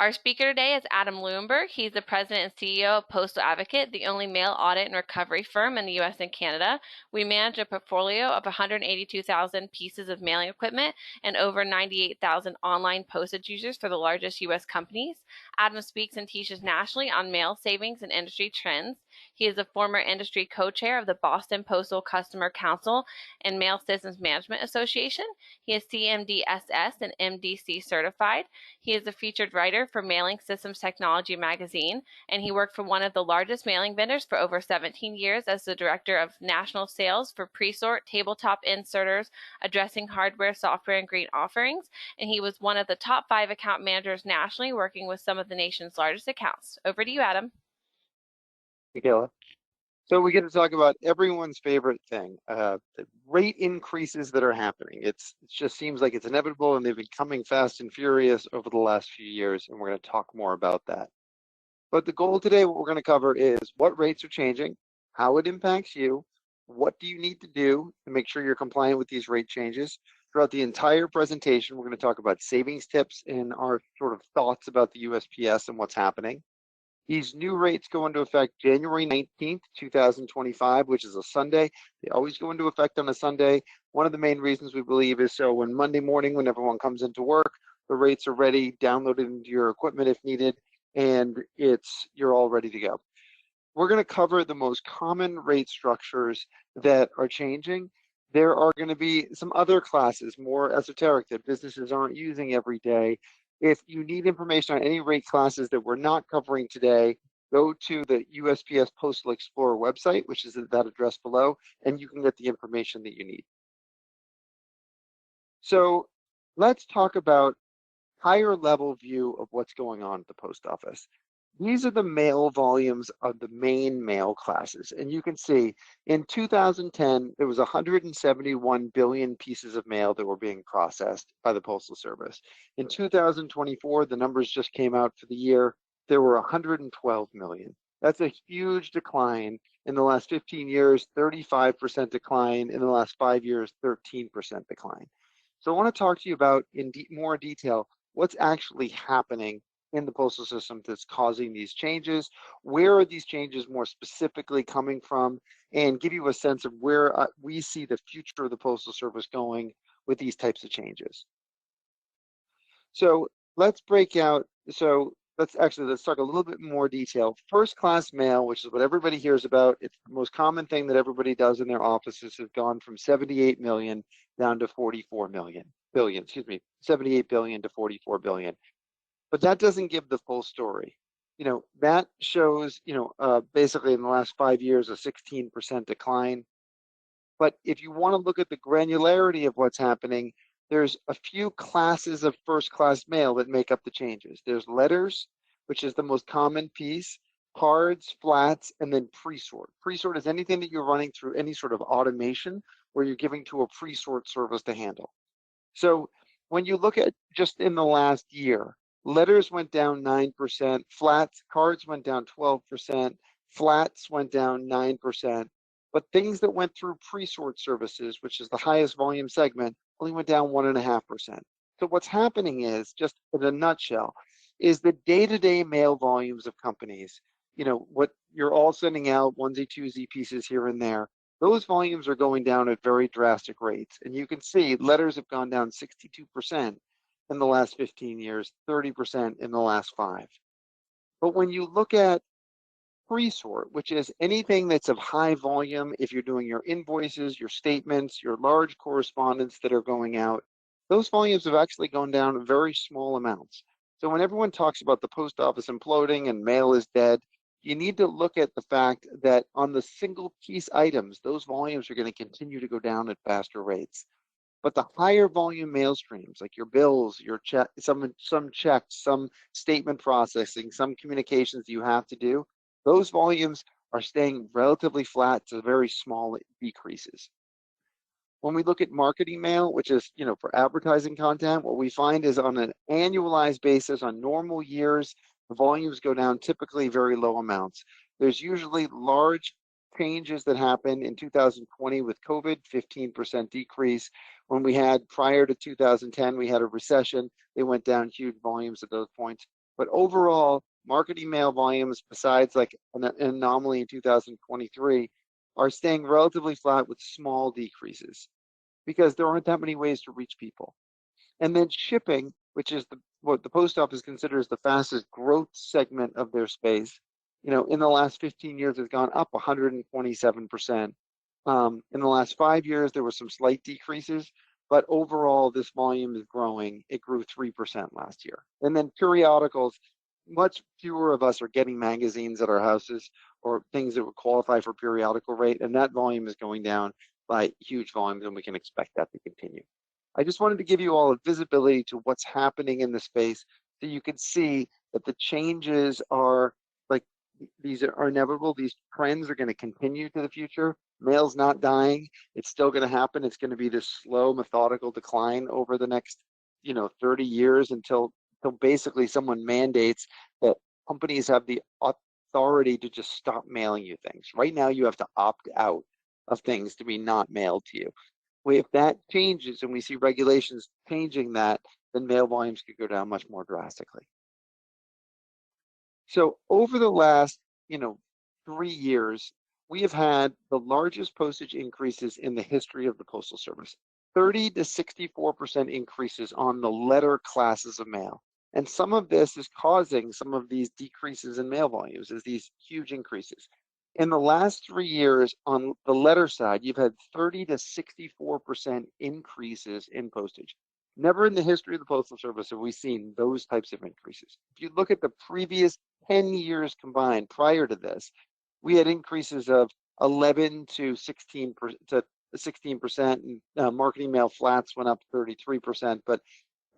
Our speaker today is Adam Leuenberg. He's the president and CEO of Postal Advocate, the only mail audit and recovery firm in the U.S. and Canada. We manage a portfolio of 182,000 pieces of mailing equipment and over 98,000 online postage users for the largest U.S. companies. Adam speaks and teaches nationally on mail savings and industry trends. He is a former industry co-chair of the Boston Postal Customer Council and Mail Systems Management Association. He is CMDSS and MDC certified. He is a featured writer for Mailing Systems Technology magazine, and he worked for one of the largest mailing vendors for over 17 years as the director of national sales for Presort tabletop inserters, addressing hardware, software, and green offerings. And he was one of the top 5 account managers nationally, working with some of the nation's largest accounts. Over to you, Adam. Michaela. So we get to talk about everyone's favorite thing, the rate increases that are happening. It just seems like it's inevitable, and they've been coming fast and furious over the last few years, and we're going to talk more about that. But the goal today, what we're going to cover is what rates are changing, how it impacts you, what do you need to do to make sure you're compliant with these rate changes. Throughout the entire presentation, we're going to talk about savings tips and our sort of thoughts about the USPS and what's happening. These new rates go into effect January 19th, 2025, which is a Sunday. They always go into effect on a Sunday. One of the main reasons we believe is so when Monday morning, when everyone comes into work, the rates are ready, downloaded into your equipment if needed, and you're all ready to go. We're going to cover the most common rate structures that are changing. There are going to be some other classes, more esoteric, that businesses aren't using every day. If you need information on any rate classes that we're not covering today, go to the USPS Postal Explorer website, which is at that address below, and you can get the information that you need. So let's talk about higher level view of what's going on at the post office. These are the mail volumes of the main mail classes. And you can see in 2010, there was 171 billion pieces of mail that were being processed by the Postal Service. In 2024, the numbers just came out for the year, there were 112 million. That's a huge decline. In the last 15 years, 35% decline. In the last 5 years, 13% decline. So I want to talk to you about in more detail what's actually happening in the postal system that's causing these changes. Where are these changes more specifically coming from? And give you a sense of where we see the future of the Postal Service going with these types of changes. So let's break out. So let's talk a little bit more detail. First class mail, which is what everybody hears about. It's the most common thing that everybody does in their offices, has gone from 78 million down to 78 billion to 44 billion. But that doesn't give the full story. That shows, basically in the last 5 years, a 16% decline. But if you want to look at the granularity of what's happening, there's a few classes of first class mail that make up the changes. There's letters, which is the most common piece, cards, flats, and then pre-sort. Pre-sort is anything that you're running through any sort of automation where you're giving to a pre-sort service to handle. So when you look at just in the last year, letters went down 9%, cards went down 12%, flats went down 9%, but things that went through pre-sort services, which is the highest volume segment, only went down 1.5%. So what's happening is, just in a nutshell, is the day-to-day mail volumes of companies, what you're all sending out, onesie, twosie pieces here and there, those volumes are going down at very drastic rates. And you can see letters have gone down 62% in the last 15 years, 30% in the last 5. But when you look at pre-sort, which is anything that's of high volume, if you're doing your invoices, your statements, your large correspondence that are going out, those volumes have actually gone down very small amounts. So when everyone talks about the post office imploding and mail is dead, you need to look at the fact that on the single piece items, those volumes are going to continue to go down at faster rates. But the higher volume mail streams, like your bills, your check, some checks, some statement processing, some communications you have to do, those volumes are staying relatively flat to very small decreases. When we look at marketing mail, which is, for advertising content, what we find is on an annualized basis, on normal years, the volumes go down typically very low amounts. There's usually large changes that happen in 2020 with COVID, 15% decrease. When we had prior to 2010, we had a recession. They went down huge volumes at those points. But overall, marketing mail volumes, besides like an anomaly in 2023, are staying relatively flat with small decreases because there aren't that many ways to reach people. And then shipping, which is what the post office considers the fastest growth segment of their space, in the last 15 years has gone up 127%. In the last 5 years, there were some slight decreases, but overall, this volume is growing. It grew 3% last year. And then periodicals, much fewer of us are getting magazines at our houses or things that would qualify for periodical rate, and that volume is going down by huge volumes, and we can expect that to continue. I just wanted to give you all a visibility to what's happening in the space so you can see that the changes are like these are inevitable. These trends are going to continue to the future. Mail's not dying. It's still going to happen. It's going to be this slow, methodical decline over the next, 30 years until basically someone mandates that companies have the authority to just stop mailing you things. Right now, you have to opt out of things to be not mailed to you. If that changes and we see regulations changing that, then mail volumes could go down much more drastically. So over the last, 3 years, we have had the largest postage increases in the history of the Postal Service. 30 to 64% increases on the letter classes of mail. And some of this is causing some of these decreases in mail volumes, is these huge increases. In the last 3 years, on the letter side, you've had 30 to 64% increases in postage. Never in the history of the Postal Service have we seen those types of increases. If you look at the previous 10 years combined prior to this, we had increases of 11 to 16%, and marketing mail flats went up 33%. But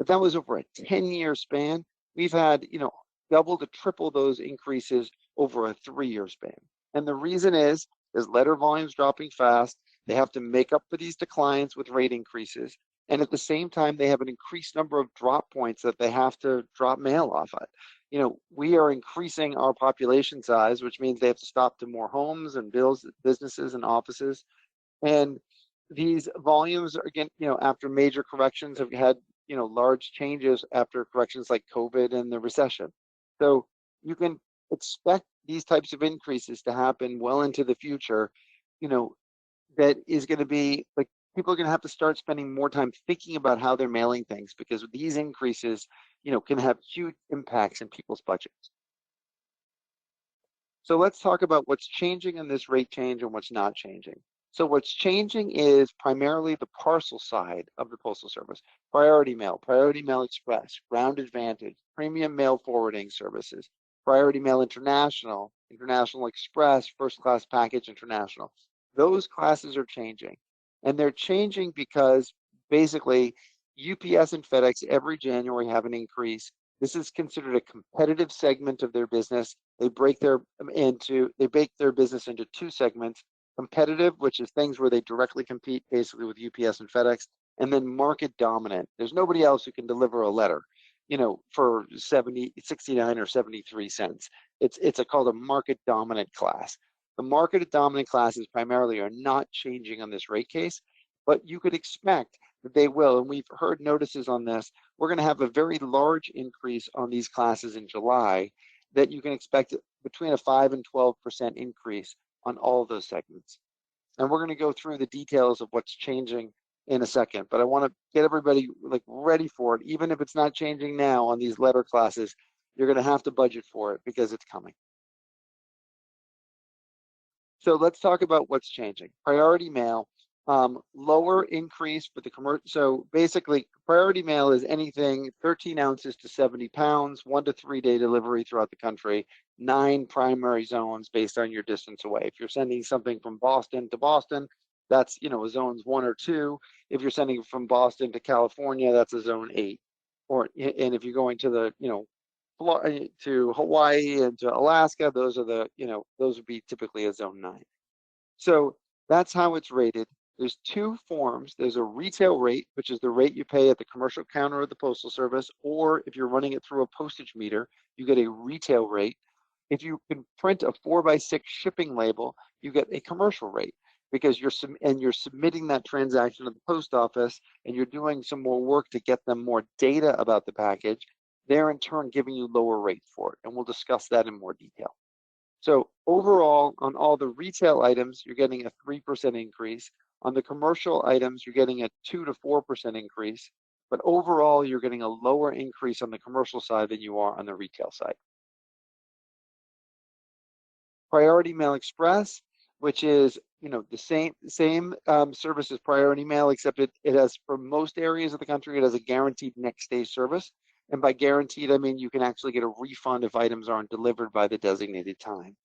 that was over a 10-year span. We've had, double to triple those increases over a 3-year span. And the reason is letter volumes dropping fast. They have to make up for these declines with rate increases. And at the same time, they have an increased number of drop points that they have to drop mail off at. We are increasing our population size, which means they have to stop to more homes and businesses and offices. And these volumes, again, after major corrections, have had, large changes after corrections like COVID and the recession. So you can expect these types of increases to happen well into the future. That is going to be like people are going to have to start spending more time thinking about how they're mailing things, because these increases, can have huge impacts in people's budgets. So let's talk about what's changing in this rate change and what's not changing. So what's changing is primarily the parcel side of the Postal Service. Priority Mail Express, Ground Advantage, premium mail forwarding services, Priority Mail International, International Express, First Class Package International. Those classes are changing. And they're changing because basically UPS and FedEx every January have an increase. This is considered a competitive segment of their business. They break their business into two segments: competitive, which is things where they directly compete basically with UPS and FedEx, and then market dominant. There's nobody else who can deliver a letter, for 69 or 73 cents. It's called a market dominant class. The market dominant classes primarily are not changing on this rate case, but you could expect that they will. And we've heard notices on this. We're going to have a very large increase on these classes in July that you can expect between a 5 and 12% increase on all of those segments. And we're going to go through the details of what's changing in a second, but I want to get everybody ready for it. Even if it's not changing now on these letter classes, you're going to have to budget for it because it's coming. So let's talk about what's changing. Priority mail, lower increase for the commercial. So basically, priority mail is anything 13 ounces to 70 pounds, 1 to 3 day delivery throughout the country, 9 primary zones based on your distance away. If you're sending something from Boston to Boston, that's, zones 1 or 2. If you're sending from Boston to California, that's a zone 8. And if you're going to the, to Hawaii and to Alaska, those would be typically a zone 9. So that's how it's rated. There's two forms. There's a retail rate, which is the rate you pay at the commercial counter of the Postal Service, or if you're running it through a postage meter, you get a retail rate. If you can print a 4x6 shipping label, you get a commercial rate, because you're submitting that transaction to the post office, and you're doing some more work to get them more data about the package. they're in turn giving you lower rates for it. And we'll discuss that in more detail. So overall, on all the retail items, you're getting a 3% increase. On the commercial items, you're getting a 2 to 4% increase. But overall, you're getting a lower increase on the commercial side than you are on the retail side. Priority Mail Express, which is the same service as Priority Mail, except it has, for most areas of the country, it has a guaranteed next day service. And by guaranteed, I mean you can actually get a refund if items aren't delivered by the designated time.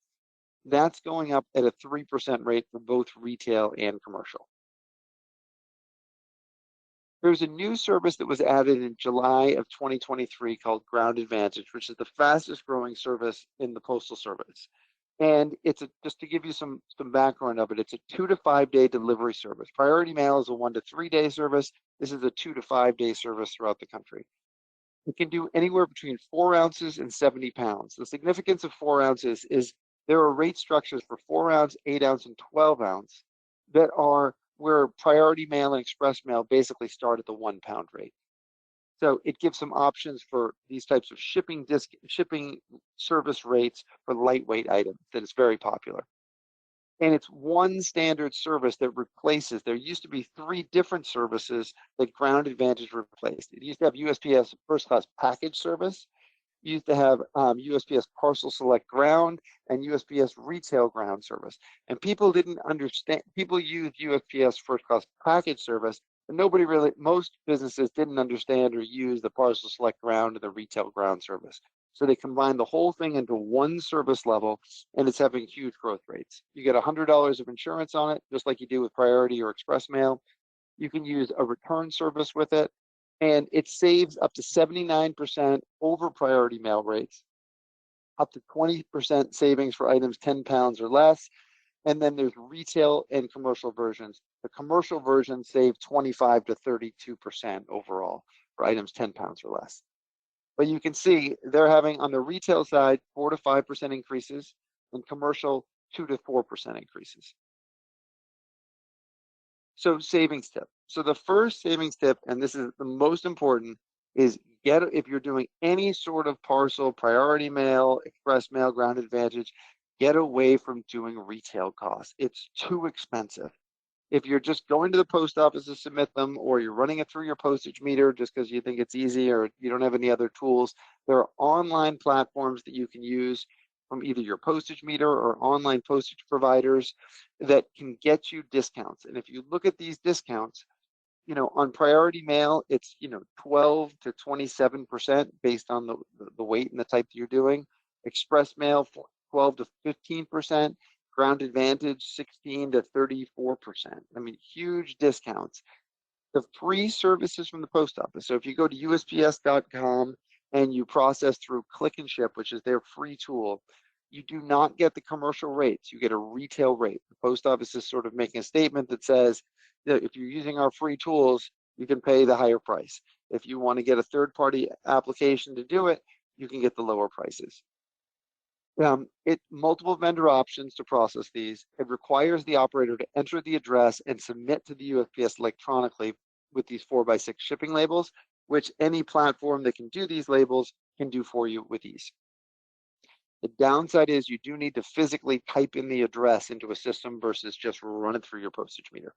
That's going up at a 3% rate for both retail and commercial. There's a new service that was added in July of 2023 called Ground Advantage, which is the fastest growing service in the Postal Service. And just to give you some background of it, it's a 2 to 5 day delivery service. Priority Mail is a 1 to 3 day service. This is a 2 to 5 day service throughout the country. It can do anywhere between 4 ounces and 70 pounds. The significance of 4 ounces is there are rate structures for 4 ounce, 8 ounce, and 12 ounce that are where Priority Mail and Express Mail basically start at the 1 pound rate. So it gives some options for these types of shipping service rates for lightweight items that is very popular. And it's one standard service that replaces, there used to be 3 different services that Ground Advantage replaced. It used to have USPS First Class Package Service. You used to have USPS Parcel Select Ground and USPS Retail Ground Service. And people didn't understand, people used USPS First Class Package Service, but most businesses didn't understand or use the Parcel Select Ground and the Retail Ground Service. So they combined the whole thing into one service level, and it's having huge growth rates. You get $100 of insurance on it, just like you do with Priority or Express Mail. You can use a return service with it, and it saves up to 79% over Priority Mail rates, up to 20% savings for items 10 pounds or less. And then there's retail and commercial versions. The commercial versions save 25 to 32% overall for items 10 pounds or less. But you can see they're having on the retail side 4 to 5% increases, and commercial 2 to 4% increases. So savings tip. So the first savings tip, and this is the most important, is if you're doing any sort of parcel, Priority Mail, Express Mail, Ground Advantage, get away from doing retail costs. It's too expensive. If you're just going to the post office to submit them, or you're running it through your postage meter just because you think it's easy or you don't have any other tools, there are online platforms that you can use from either your postage meter or online postage providers that can get you discounts. And if you look at these discounts, on Priority Mail, it's 12 to 27% based on the weight and the type that you're doing. Express Mail, 12 to 15%. Ground Advantage, 16 to 34%. I mean, huge discounts. The free services from the post office. So if you go to USPS.com and you process through Click and Ship, which is their free tool, you do not get the commercial rates. You get a retail rate. The post office is sort of making a statement that says that if you're using our free tools, you can pay the higher price. If you want to get a third-party application to do it, you can get the lower prices. Multiple vendor options to process these. It requires the operator to enter the address and submit to the USPS electronically with these 4x6 shipping labels, which any platform that can do these labels can do for you with ease. The downside is you do need to physically type in the address into a system versus just run it through your postage meter.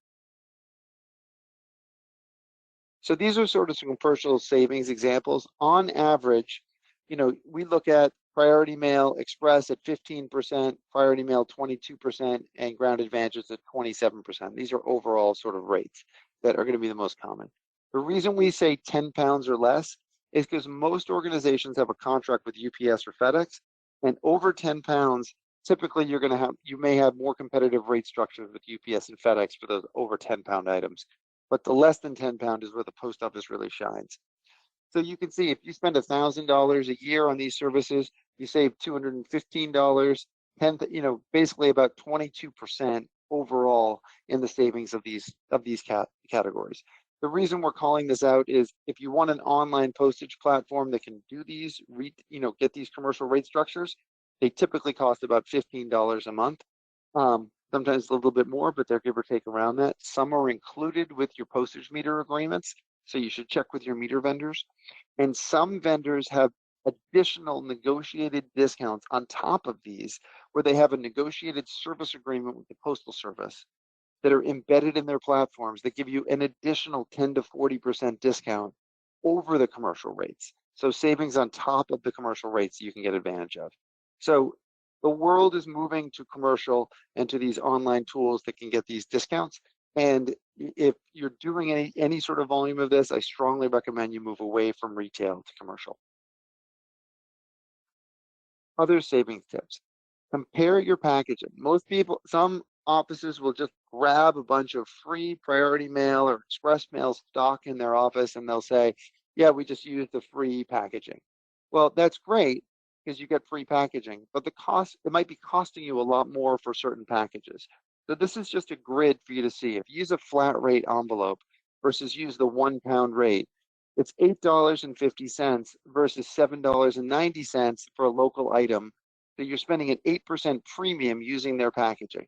So these are sort of some commercial savings examples. On average, we look at Priority Mail Express at 15%, Priority Mail 22%, and Ground Advantage at 27%. These are overall sort of rates that are going to be the most common. The reason we say 10 pounds or less is because most organizations have a contract with UPS or FedEx, and over 10 pounds, typically you may have more competitive rate structures with UPS and FedEx for those over 10 pound items. But the less than 10 pound is where the post office really shines. So you can see if you spend $1,000 a year on these services, you save $215, basically about 22% overall in the savings of these categories. The reason we're calling this out is if you want an online postage platform that can do these, get these commercial rate structures, they typically cost about $15 a month. Sometimes a little bit more, but they're give or take around that. Some are included with your postage meter agreements. So you should check with your meter vendors. And some vendors have additional negotiated discounts on top of these, where they have a negotiated service agreement with the Postal Service that are embedded in their platforms that give you an additional 10 to 40% discount over the commercial rates. So savings on top of the commercial rates you can get advantage of. So the world is moving to commercial and to these online tools that can get these discounts. And if you're doing any sort of volume of this, I strongly recommend you move away from retail to commercial. Other savings tips. Compare your packaging. Most people, some offices will just grab a bunch of free priority mail or express mail stock in their office and they'll say, yeah, we just use the free packaging. Well, that's great because you get free packaging, but the cost, it might be costing you a lot more for certain packages. So this is just a grid for you to see. If you use a flat rate envelope versus use the £1 rate, it's $8.50 versus $7.90 for a local item. So you're spending an 8% premium using their packaging.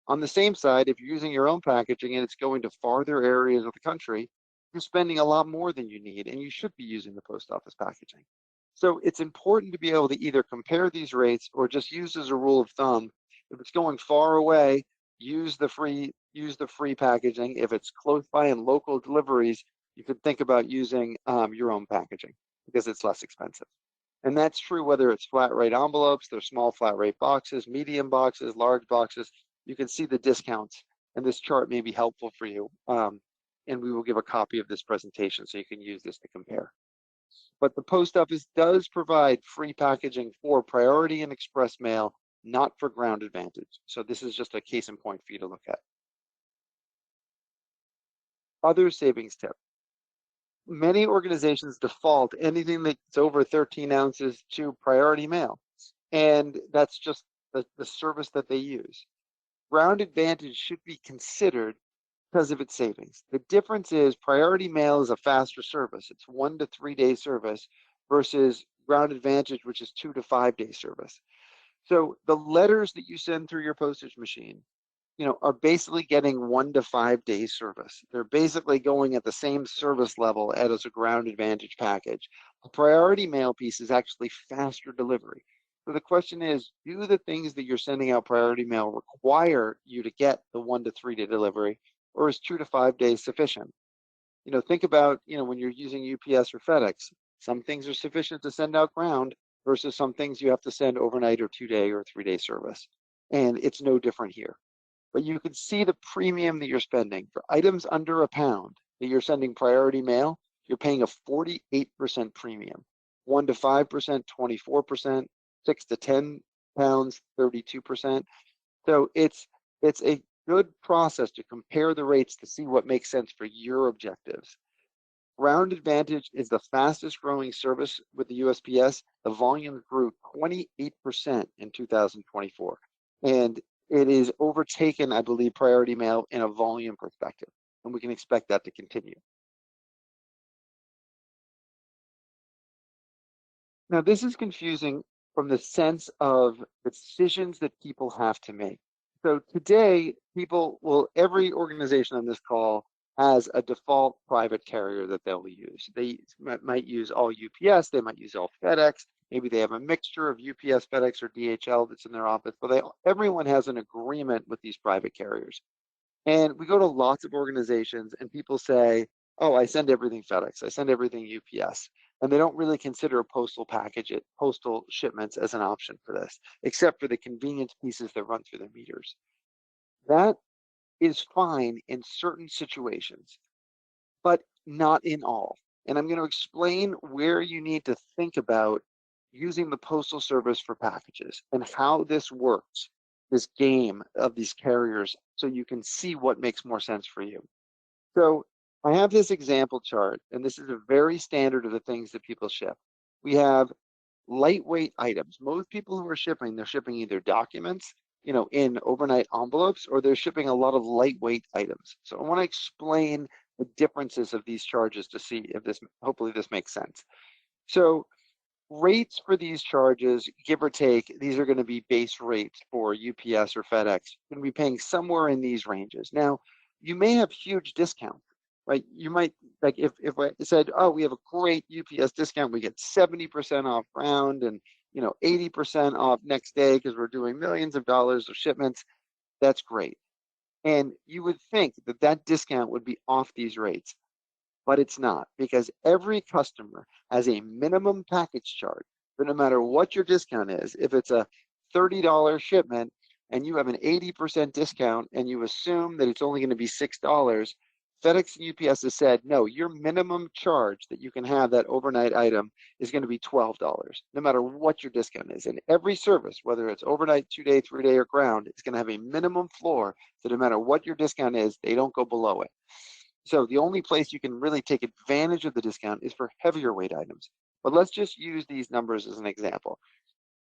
On the same side, if you're using your own packaging and it's going to farther areas of the country, you're spending a lot more than you need, and you should be using the post office packaging. So it's important to be able to either compare these rates or just use as a rule of thumb. If it's going far away, use the free packaging. If it's close by and local deliveries, you could think about using your own packaging because it's less expensive. And that's true whether it's flat rate envelopes, they're small flat rate boxes, medium boxes, large boxes. You can see the discounts, and this chart may be helpful for you. And we will give a copy of this presentation so you can use this to compare. But the post office does provide free packaging for priority and express mail, not for ground advantage. So this is just a case in point for you to look at. Other savings tip. Many organizations default anything that's over 13 ounces to priority mail. And that's just the service that they use. Ground advantage should be considered because of its savings. The difference is priority mail is a faster service. It's 1 to 3 day service versus ground advantage, which is 2 to 5 day service. So the letters that you send through your postage machine, are basically getting 1 to 5 days service. They're basically going at the same service level as a ground advantage package. The priority mail piece is actually faster delivery. So the question is, do the things that you're sending out priority mail require you to get the 1 to 3 day delivery, or is 2 to 5 days sufficient? Think about, when you're using UPS or FedEx, some things are sufficient to send out ground versus some things you have to send overnight or 2 day or 3 day service. And it's no different here. But you can see the premium that you're spending for items under £1 that you're sending priority mail. You're paying a 48% premium, 1 to 5%, 24%, 6 to 10 pounds, 32%. So it's a good process to compare the rates to see what makes sense for your objectives. Ground Advantage is the fastest growing service with the USPS. The volume grew 28% in 2024. And it is overtaken, I believe, priority mail in a volume perspective, and we can expect that to continue. Now, this is confusing from the sense of the decisions that people have to make. So today, every organization on this call has a default private carrier that they'll use. They might use all UPS, they might use all FedEx, maybe they have a mixture of UPS, FedEx, or DHL that's in their office, but everyone has an agreement with these private carriers. And we go to lots of organizations and people say, oh, I send everything FedEx, I send everything UPS. And they don't really consider postal shipments as an option for this, except for the convenience pieces that run through their meters. That is fine in certain situations, but not in all. And I'm going to explain where you need to think about using the Postal Service for packages and how this works, this game of these carriers, so you can see what makes more sense for you. So I have this example chart, and this is a very standard of the things that people ship. We have lightweight items. Most people who are shipping, they're shipping either documents, in overnight envelopes, or they're shipping a lot of lightweight items. So I want to explain the differences of these charges to see if hopefully this makes sense. So rates for these charges, give or take, these are going to be base rates for UPS or FedEx. You're going to be paying somewhere in these ranges. Now, you may have huge discounts. right? You might, like, if I said, oh, we have a great UPS discount, we get 70% off ground and 80% off next day because we're doing millions of dollars of shipments. That's great. And you would think that that discount would be off these rates, but it's not, because every customer has a minimum package charge. But no matter what your discount is, if it's a $30 shipment and you have an 80% discount and you assume that it's only going to be $6, FedEx and UPS has said, no, your minimum charge that you can have that overnight item is going to be $12, no matter what your discount is. And every service, whether it's overnight, 2-day, 3-day, or ground, is going to have a minimum floor. So no matter what your discount is, they don't go below it. So the only place you can really take advantage of the discount is for heavier weight items. But let's just use these numbers as an example.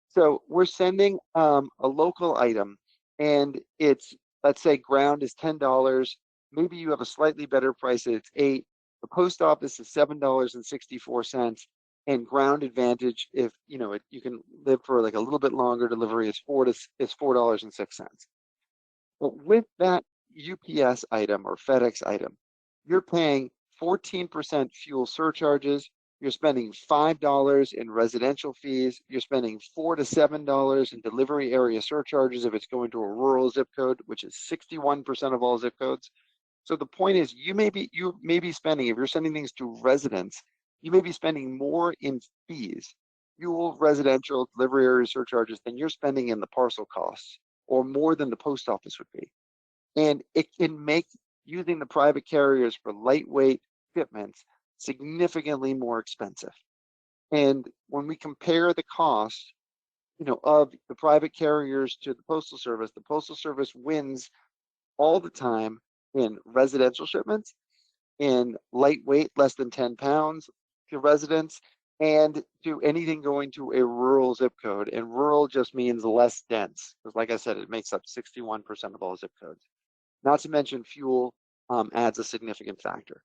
So we're sending a local item, and it's, let's say ground is $10. Maybe you have a slightly better price at it's 8. The post office is $7.64, and ground advantage, if you can live for like a little bit longer delivery, is $4.06. But with that UPS item or FedEx item, you're paying 14% fuel surcharges. You're spending $5 in residential fees. You're spending $4 to $7 in delivery area surcharges if it's going to a rural zip code, which is 61% of all zip codes. So the point is, you may be spending, if you're sending things to residents, you may be spending more in fees, fuel, residential, delivery area surcharges, than you're spending in the parcel costs, or more than the post office would be. And it can make using the private carriers for lightweight shipments significantly more expensive. And when we compare the cost, of the private carriers to the Postal Service wins all the time in residential shipments, in lightweight, less than 10 pounds to residents, and to anything going to a rural zip code. And rural just means less dense, because like I said, it makes up 61% of all zip codes. Not to mention fuel adds a significant factor.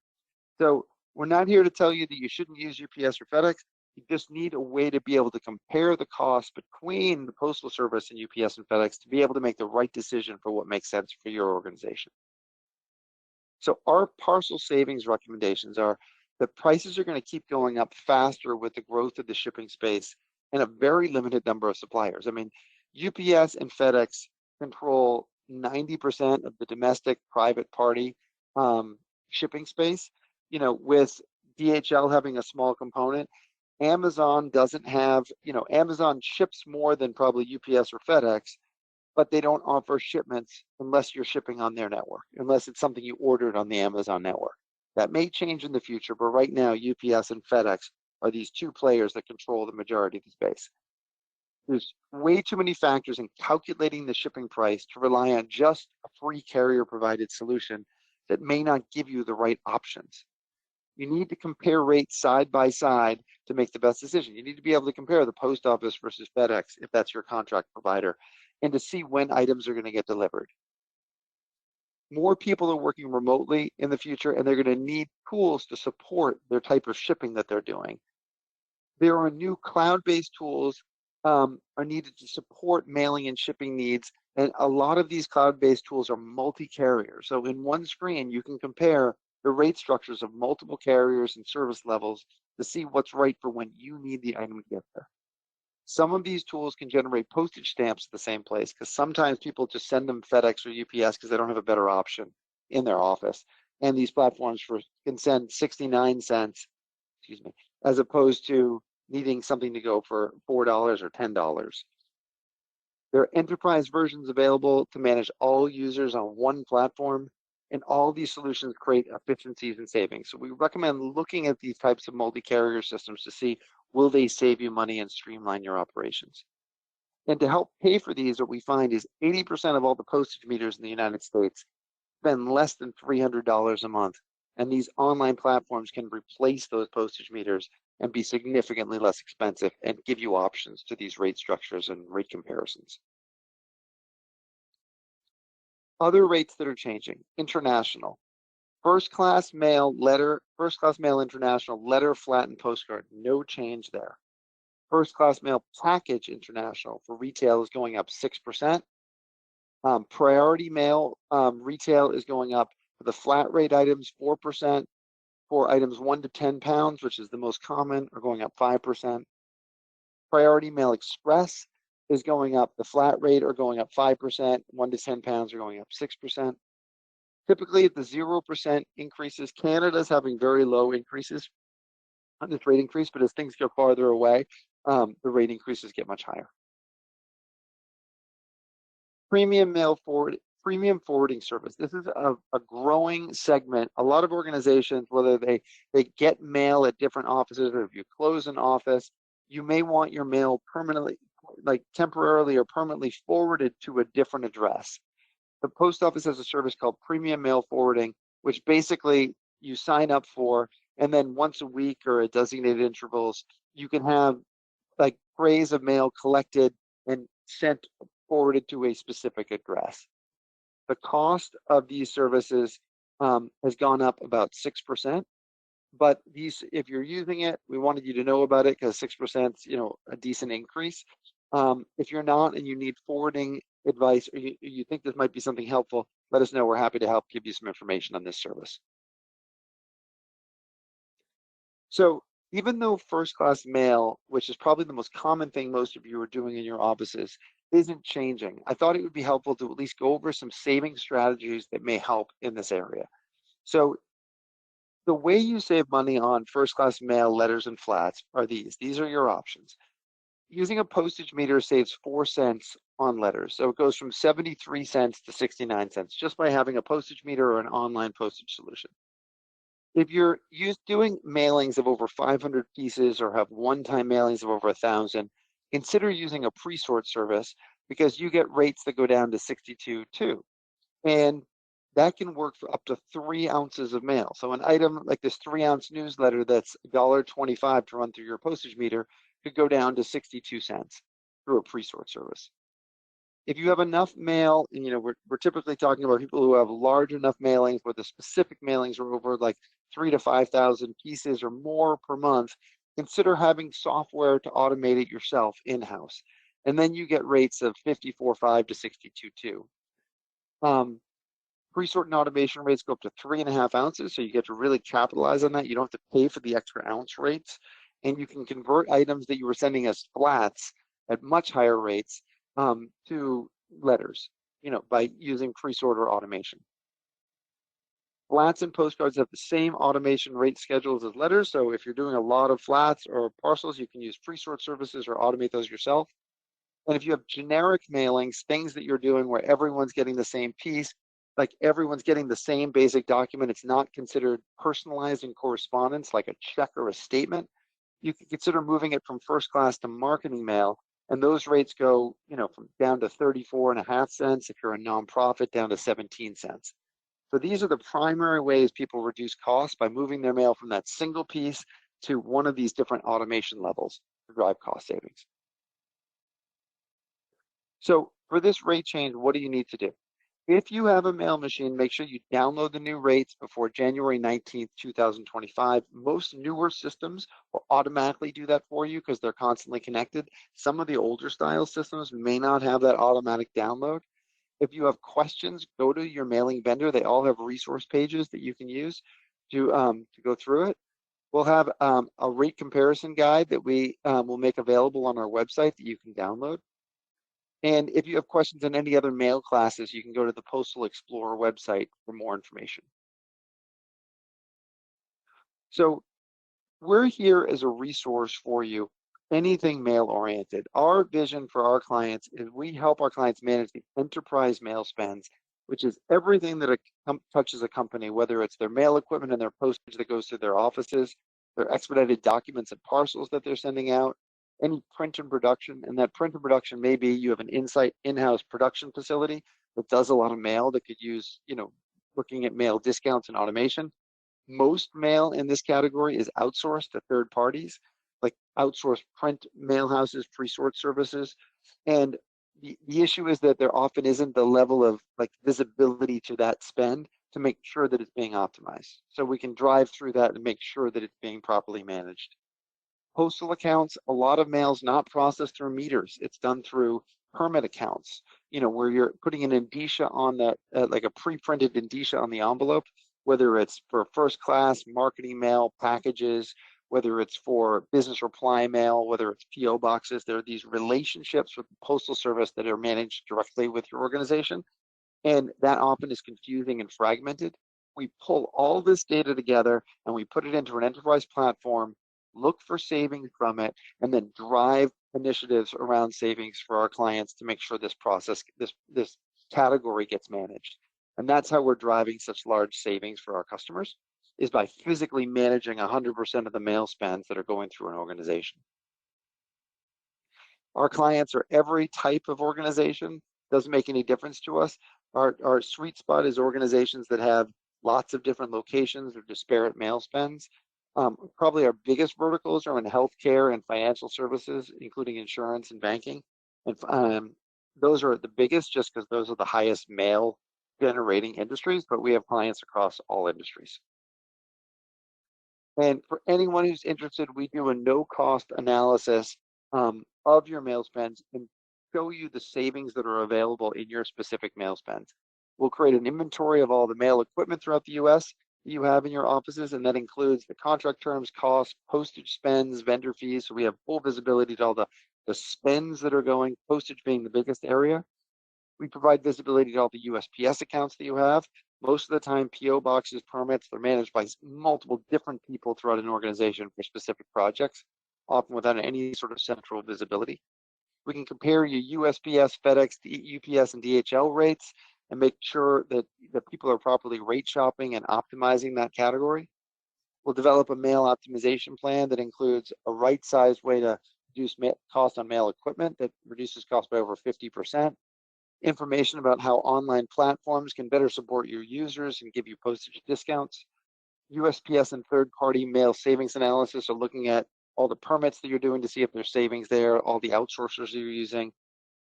So we're not here to tell you that you shouldn't use UPS or FedEx. You just need a way to be able to compare the cost between the Postal Service and UPS and FedEx to be able to make the right decision for what makes sense for your organization. So our parcel savings recommendations are that prices are going to keep going up faster with the growth of the shipping space and a very limited number of suppliers. I mean, UPS and FedEx control 90% of the domestic private party shipping space. With DHL having a small component, Amazon doesn't have, Amazon ships more than probably UPS or FedEx, but they don't offer shipments unless you're shipping on their network, unless it's something you ordered on the Amazon network. That may change in the future, but right now, UPS and FedEx are these two players that control the majority of the space. There's way too many factors in calculating the shipping price to rely on just a free carrier provided solution that may not give you the right options. You need to compare rates side by side to make the best decision. You need to be able to compare the post office versus FedEx if that's your contract provider, and to see when items are going to get delivered. More people are working remotely in the future, and they're going to need tools to support their type of shipping that they're doing. There are new cloud-based tools are needed to support mailing and shipping needs, and a lot of these cloud-based tools are multi-carrier. So in one screen, you can compare the rate structures of multiple carriers and service levels to see what's right for when you need the item to get there. Some of these tools can generate postage stamps at the same place, because sometimes people just send them FedEx or UPS because they don't have a better option in their office. And these platforms can send 69 cents, excuse me, as opposed to needing something to go for $4 or $10. There are enterprise versions available to manage all users on one platform, and all these solutions create efficiencies and savings. So we recommend looking at these types of multi-carrier systems to see, will they save you money and streamline your operations? And to help pay for these, what we find is 80% of all the postage meters in the United States spend less than $300 a month. And these online platforms can replace those postage meters and be significantly less expensive and give you options to these rate structures and rate comparisons. Other rates that are changing: international. First class mail international, letter, flat, and postcard, no change there. First class mail package international for retail is going up 6%. Priority mail retail is going up For the flat rate items, 4%. For items 1 to 10 pounds, which is the most common, are going up 5%. Priority Mail Express is going up. The flat rate are going up 5%. 1 to 10 pounds are going up 6%. Typically, at the 0% increases, Canada's having very low increases on this rate increase, but as things go farther away, the rate increases get much higher. Premium forwarding service. This is a growing segment. A lot of organizations, whether they get mail at different offices, or if you close an office, you may want your mail permanently, like temporarily or permanently forwarded to a different address. The post office has a service called Premium Mail Forwarding, which basically you sign up for, and then once a week or at designated intervals, you can have like trays of mail collected and sent forwarded to a specific address. The cost of these services has gone up about 6%, but if you're using it, we wanted you to know about it because 6% is, a decent increase. If you're not and you need forwarding advice, or you think this might be something helpful, let us know. We're happy to help give you some information on this service. So even though first class mail, which is probably the most common thing most of you are doing in your offices, isn't changing, I thought it would be helpful to at least go over some saving strategies that may help in this area. So the way you save money on first class mail, letters, and flats are these. These are your options. Using a postage meter saves 4 cents on letters. So it goes from 73 cents to 69 cents just by having a postage meter or an online postage solution. If you're doing mailings of over 500 pieces or have one-time mailings of over 1,000, consider using a pre-sort service because you get rates that go down to 62 too. And that can work for up to 3 ounces of mail. So an item like this 3-ounce newsletter that's $1.25 to run through your postage meter could go down to 62 cents through a pre-sort service. If you have enough mail, and we're typically talking about people who have large enough mailings where the specific mailings are over like 3,000 to 5,000 pieces or more per month, consider having software to automate it yourself in-house. And then you get rates of 54.5 to 62.2. Pre-sort and automation rates go up to 3.5 ounces, so you get to really capitalize on that. You don't have to pay for the extra ounce rates, and you can convert items that you were sending as flats at much higher rates to letters, by using pre-sort or automation. Flats and postcards have the same automation rate schedules as letters, so if you're doing a lot of flats or parcels, you can use pre-sort services or automate those yourself. And if you have generic mailings, things that you're doing where everyone's getting the same piece, like everyone's getting the same basic document, it's not considered personalized in correspondence, like a check or a statement, you can consider moving it from first class to marketing mail. And those rates go, from down to 34.5 cents. If you're a nonprofit, down to 17 cents. So these are the primary ways people reduce costs, by moving their mail from that single piece to one of these different automation levels to drive cost savings. So for this rate change, what do you need to do? If you have a mail machine, make sure you download the new rates before January 19th, 2025. Most newer systems will automatically do that for you because they're constantly connected. Some of the older style systems may not have that automatic download. If you have questions, go to your mailing vendor. They all have resource pages that you can use to go through it. We'll have a rate comparison guide that we will make available on our website that you can download. And if you have questions on any other mail classes, you can go to the Postal Explorer website for more information. So we're here as a resource for you, anything mail oriented. Our vision for our clients is we help our clients manage the enterprise mail spends, which is everything that touches a company, whether it's their mail equipment and their postage that goes to their offices, their expedited documents and parcels that they're sending out, any print and production. And that print and production may be you have an in-house production facility that does a lot of mail that could use, looking at mail discounts and automation. Most mail in this category is outsourced to third parties, like outsourced print mail houses, pre-sort services. And the issue is that there often isn't the level of visibility to that spend to make sure that it's being optimized. So we can drive through that and make sure that it's being properly managed. Postal accounts, a lot of mail's not processed through meters. It's done through permit accounts, where you're putting an indicia on the, like a pre-printed indicia on the envelope, whether it's for first class marketing mail packages, whether it's for business reply mail, whether it's PO boxes. There are these relationships with the Postal Service that are managed directly with your organization, and that often is confusing and fragmented. We pull all this data together and we put it into an enterprise platform, look for savings from it, and then drive initiatives around savings for our clients to make sure this process, this category gets managed. And that's how we're driving such large savings for our customers, is by physically managing 100% of the mail spends that are going through an organization. Our clients are every type of organization, doesn't make any difference to us. Our sweet spot is organizations that have lots of different locations or disparate mail spends. Probably our biggest verticals are in healthcare and financial services, including insurance and banking. And those are the biggest just because those are the highest mail generating industries, but we have clients across all industries. And for anyone who's interested, we do a no-cost analysis of your mail spends and show you the savings that are available in your specific mail spends. We'll create an inventory of all the mail equipment throughout the US that you have in your offices, and that includes the contract terms, costs, postage spends, vendor fees. So we have full visibility to all the spends that are going, postage being the biggest area. We provide visibility to all the USPS accounts that you have. Most of the time, PO boxes, permits, they're managed by multiple different people throughout an organization for specific projects, often without any sort of central visibility. We can compare your USPS, FedEx, UPS, and DHL rates and make sure that people are properly rate shopping and optimizing that category. We'll develop a mail optimization plan that includes a right-sized way to reduce cost on mail equipment that reduces cost by over 50%. Information about how online platforms can better support your users and give you postage discounts. USPS and third-party mail savings analysis are looking at all the permits that you're doing to see if there's savings there, all the outsourcers that you're using,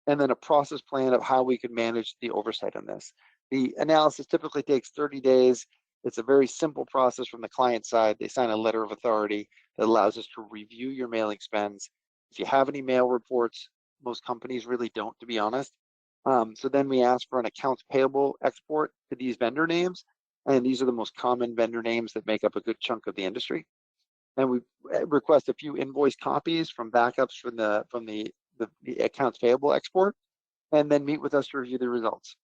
and then a process plan of how we could manage the oversight on this. The analysis typically takes 30 days. It's a very simple process from the client side. They sign a letter of authority that allows us to review your mailing spends. If you have any mail reports, most companies really don't, to be honest. So then we ask for an accounts payable export to these vendor names, and these are the most common vendor names that make up a good chunk of the industry. And we request a few invoice copies from backups from the accounts payable export, and then meet with us to review the results.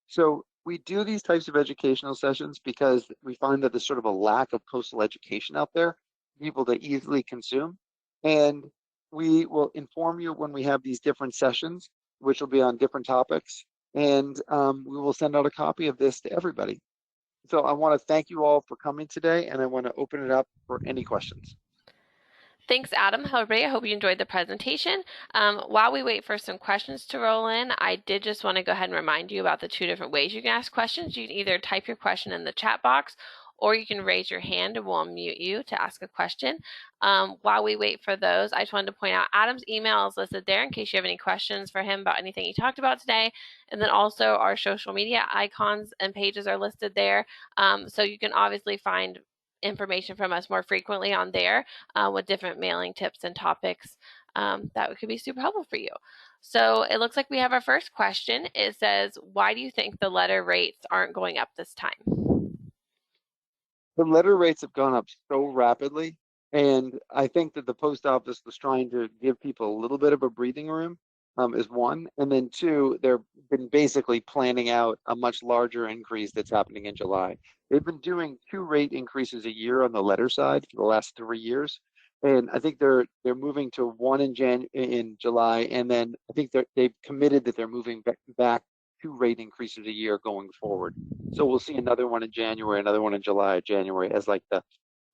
So we do these types of educational sessions because we find that there's sort of a lack of postal education out there, people to easily consume. And we will inform you when we have these different sessions, which will be on different topics. And we will send out a copy of this to everybody. So I want to thank you all for coming today, and I want to open it up for any questions. Thanks, Adam. Hello, everybody. I hope you enjoyed the presentation. While we wait for some questions to roll in, I did just want to go ahead and remind you about the two different ways you can ask questions. You can either type your question in the chat box, or you can raise your hand and we'll unmute you to ask a question. While we wait for those, I just wanted to point out Adam's email is listed there in case you have any questions for him about anything he talked about today. And then also our social media icons and pages are listed there. So you can obviously find information from us more frequently on there with different mailing tips and topics that could be super helpful for you. So it looks like we have our first question. It says, why do you think the letter rates aren't going up this time? The letter rates have gone up so rapidly, and I think that the post office was trying to give people a little bit of a breathing room, is one. And then two, they've been basically planning out a much larger increase that's happening in July. They've been doing 2 rate increases a year on the letter side for the last 3 years. And I think they're moving to one in July, and then I think they've committed that they're moving back 2 rate increases a year going forward. So we'll see another one in January, another one in July, January, as like the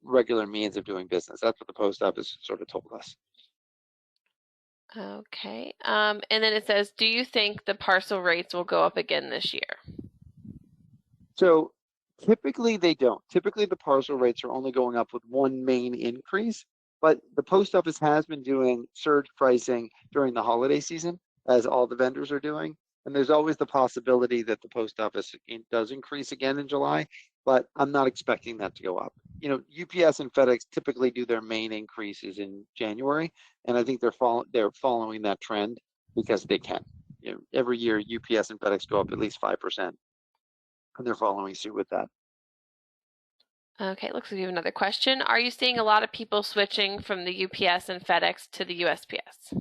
regular means of doing business. That's what the post office sort of told us. Okay. And then it says, do you think the parcel rates will go up again this year? So typically they don't. Typically the parcel rates are only going up with one main increase, but the post office has been doing surge pricing during the holiday season, as all the vendors are doing. And there's always the possibility that the post office does increase again in July. but I'm not expecting that to go up. UPS and FedEx typically do their main increases in January, and I think they're following that trend because they can. Every year UPS and FedEx go up at least 5%, and they're following suit with that. Okay, looks like we have another question. Are you seeing a lot of people switching from the UPS and FedEx to the USPS?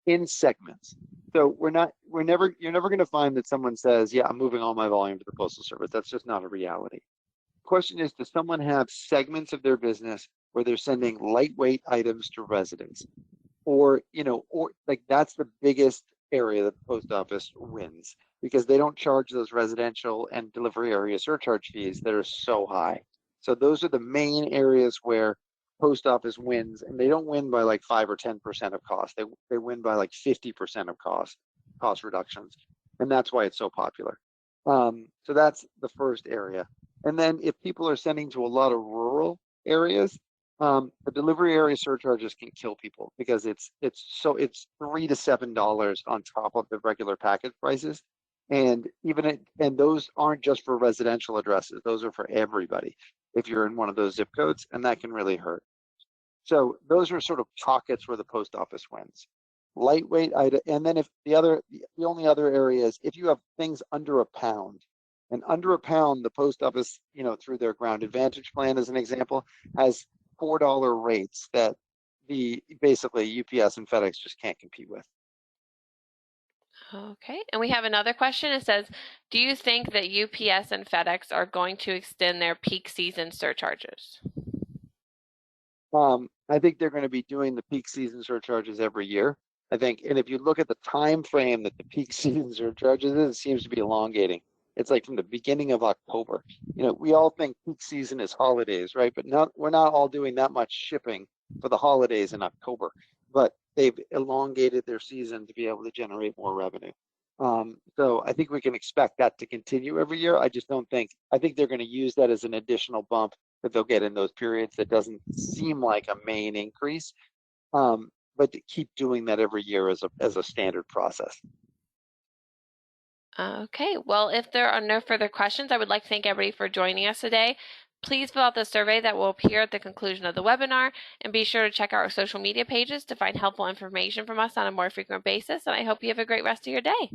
In segments. So you're never going to find that someone says, yeah, I'm moving all my volume to the Postal Service. That's just not a reality. The question is, does someone have segments of their business where they're sending lightweight items to residents? Or like that's the biggest area that the post office wins because they don't charge those residential and delivery area surcharge fees that are so high. So those are the main areas where post office wins, and they don't win by like 5 or 10% of cost. They win by like 50% of cost reductions, and that's why it's so popular. So that's the first area. And then if people are sending to a lot of rural areas, the delivery area surcharges can kill people because it's $3 to $7 on top of the regular package prices, and those aren't just for residential addresses; those are for everybody. If you're in one of those zip codes, and that can really hurt. So those are sort of pockets where the post office wins. Lightweight item, and then if the only other area is if you have things under a pound, and under a pound, the post office, through their Ground Advantage plan, as an example, has $4 rates that the basically UPS and FedEx just can't compete with. Okay, and we have another question. It says, do you think that UPS and FedEx are going to extend their peak season surcharges? I think they're going to be doing the peak season surcharges every year. I think, and if you look at the time frame that the peak season surcharges is, it seems to be elongating. It's like from the beginning of October. We all think peak season is holidays, right? But we're not all doing that much shipping for the holidays in October. But they've elongated their season to be able to generate more revenue. So I think we can expect that to continue every year. I just don't think, I think they're going to use that as an additional bump that they'll get in those periods that doesn't seem like a main increase, but to keep doing that every year as a standard process. Okay, well, if there are no further questions, I would like to thank everybody for joining us today. Please fill out the survey that will appear at the conclusion of the webinar, and be sure to check out our social media pages to find helpful information from us on a more frequent basis. And I hope you have a great rest of your day.